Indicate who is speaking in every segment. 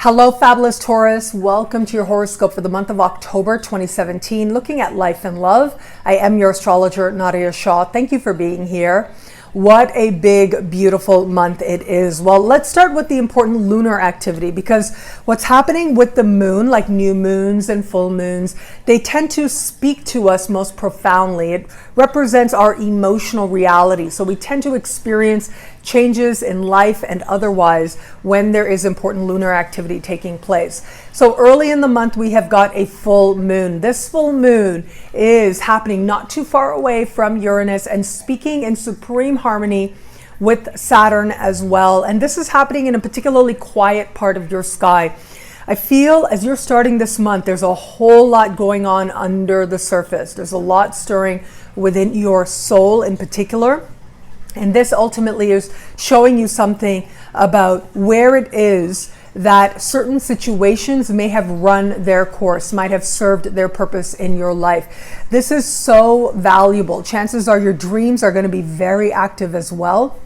Speaker 1: Hello, fabulous Taurus. Welcome to your horoscope for the month of October 2017, looking at life and love. I am your astrologer, Nadiya Shah. Thank you for being here. What a big, beautiful month it is. Well, let's start with the important lunar activity, because what's happening with the moon, like new moons and full moons, they tend to speak to us most profoundly. It represents our emotional reality. So we tend to experience changes in life and otherwise when there is important lunar activity taking place. So early in the month, we have got a full moon. This full moon is happening not too far away from Uranus and speaking in supreme harmony with Saturn as well. And this is happening in a particularly quiet part of your sky. I feel as you're starting this month, there's a whole lot going on under the surface. There's a lot stirring within your soul in particular. And this ultimately is showing you something about where it is that certain situations may have run their course, might have served their purpose in your life. This is so valuable. Chances are your dreams are going to be very active as well.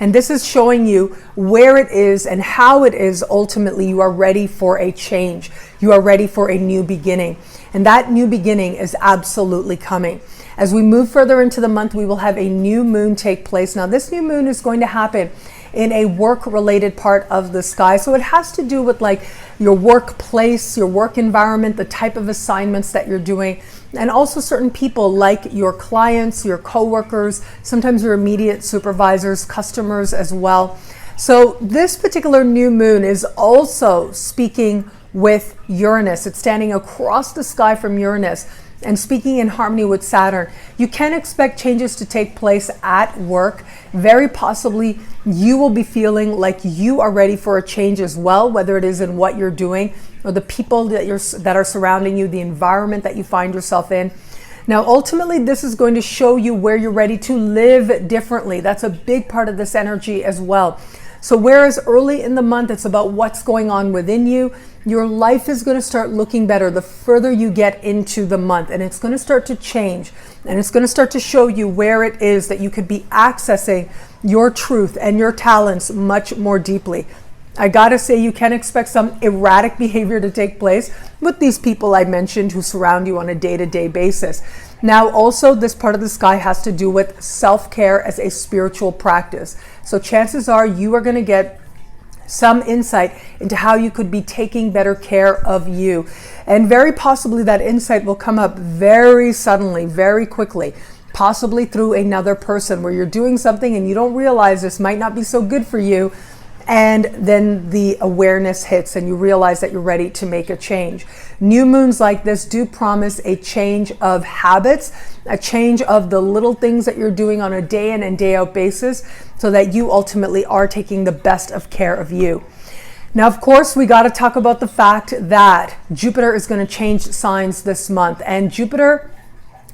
Speaker 1: And this is showing you where it is and how it is ultimately you are ready for a change. You are ready for a new beginning. And that new beginning is absolutely coming. As we move further into the month, we will have a new moon take place. Now, this new moon is going to happen in a work-related part of the sky. So it has to do with like your workplace, your work environment, the type of assignments that you're doing, and also certain people like your clients, your coworkers, sometimes your immediate supervisors, customers as well. So this particular new moon is also speaking with Uranus. It's standing across the sky from Uranus and speaking in harmony with Saturn. You can expect changes to take place at work. Very possibly you will be feeling like you are ready for a change as well, whether it is in what you're doing or the people that are surrounding you, the environment that you find yourself in. Now, ultimately, this is going to show you where you're ready to live differently. That's a big part of this energy as well. So whereas early in the month, it's about what's going on within you, your life is going to start looking better the further you get into the month, and it's going to start to change, and it's going to start to show you where it is that you could be accessing your truth and your talents much more deeply. I gotta say, you can expect some erratic behavior to take place with these people I mentioned who surround you on a day-to-day basis. Now, also, this part of the sky has to do with self-care as a spiritual practice. So chances are you are going to get some insight into how you could be taking better care of you. And very possibly that insight will come up very suddenly, very quickly, possibly through another person where you're doing something and you don't realize this might not be so good for you. And then the awareness hits and you realize that you're ready to make a change. New moons like this do promise a change of habits, a change of the little things that you're doing on a day in and day out basis, so that you ultimately are taking the best of care of you. Now, of course, we got to talk about the fact that Jupiter is going to change signs this month, and Jupiter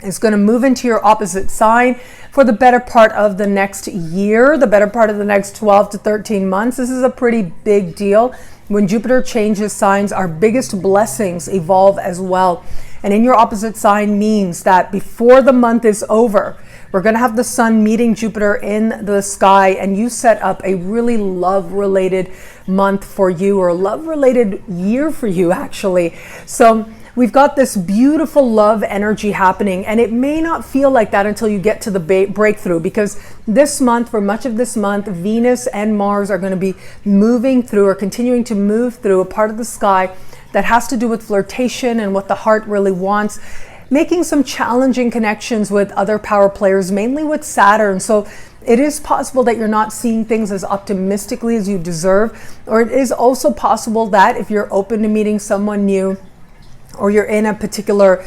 Speaker 1: is going to move into your opposite sign for the better part of the next year, the better part of the next 12 to 13 months. This is a pretty big deal. When Jupiter changes signs, our biggest blessings evolve as well. And in your opposite sign means that before the month is over, we're going to have the sun meeting Jupiter in the sky, and you set up a really love-related month for you, or a love-related year for you, actually. So we've got this beautiful love energy happening, and it may not feel like that until you get to the breakthrough, because this month, for much of this month, Venus and Mars are going to be moving through, or continuing to move through, a part of the sky that has to do with flirtation and what the heart really wants, making some challenging connections with other power players, mainly with Saturn. So it is possible that you're not seeing things as optimistically as you deserve, or it is also possible that if you're open to meeting someone new, or you're in a particular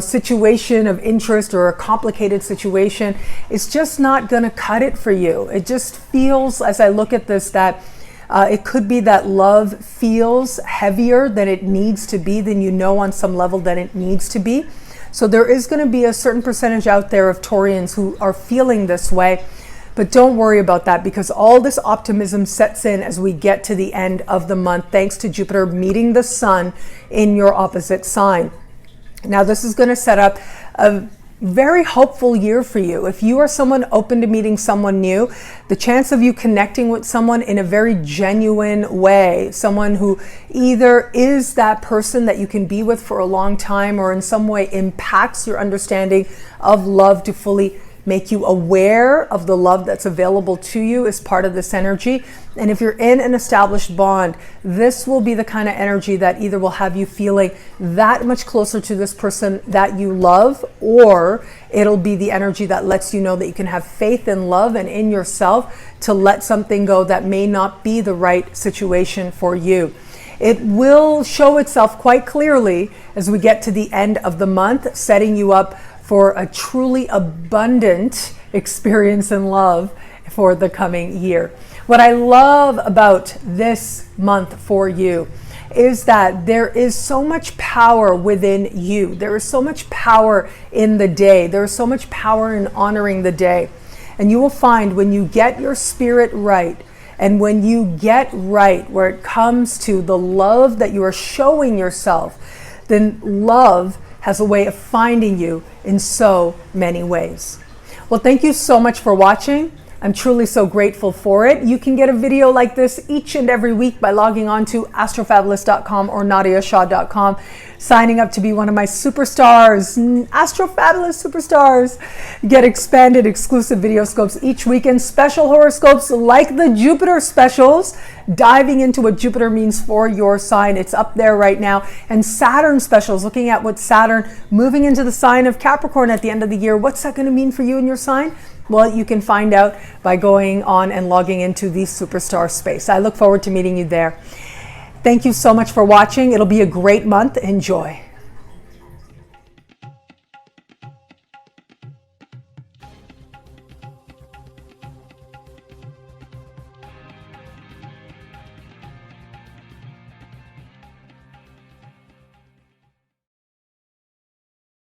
Speaker 1: situation of interest, or a complicated situation, it's just not going to cut it for you. It just feels, as I look at this, that it could be that love feels heavier than it needs to be, than you know on some level that it needs to be. So there is going to be a certain percentage out there of Taurians who are feeling this way. But don't worry about that, because all this optimism sets in as we get to the end of the month, thanks to Jupiter meeting the sun in your opposite sign. Now, this is going to set up a very hopeful year for you. If you are someone open to meeting someone new, the chance of you connecting with someone in a very genuine way, someone who either is that person that you can be with for a long time or in some way impacts your understanding of love to fully make you aware of the love that's available to you is part of this energy. And if you're in an established bond, this will be the kind of energy that either will have you feeling that much closer to this person that you love, or it'll be the energy that lets you know that you can have faith in love and in yourself to let something go that may not be the right situation for you. It will show itself quite clearly as we get to the end of the month, setting you up for a truly abundant experience in love for the coming year. What I love about this month for you is that there is so much power within you. There is so much power in the day. There is so much power in honoring the day. And you will find when you get your spirit right, and when you get right where it comes to the love that you are showing yourself, then love has a way of finding you in so many ways. Well, thank you so much for watching. I'm truly so grateful for it. You can get a video like this each and every week by logging on to astrofabulous.com or nadiyashah.com, signing up to be one of my superstars, AstroFabulous superstars. Get expanded exclusive videoscopes each week and special horoscopes like the Jupiter specials, diving into what Jupiter means for your sign. It's up there right now. And Saturn specials, looking at what Saturn moving into the sign of Capricorn at the end of the year, what's that going to mean for you and your sign? Well, you can find out by going on and logging into the Superstar space. I look forward to meeting you there. Thank you so much for watching. It'll be a great month. Enjoy.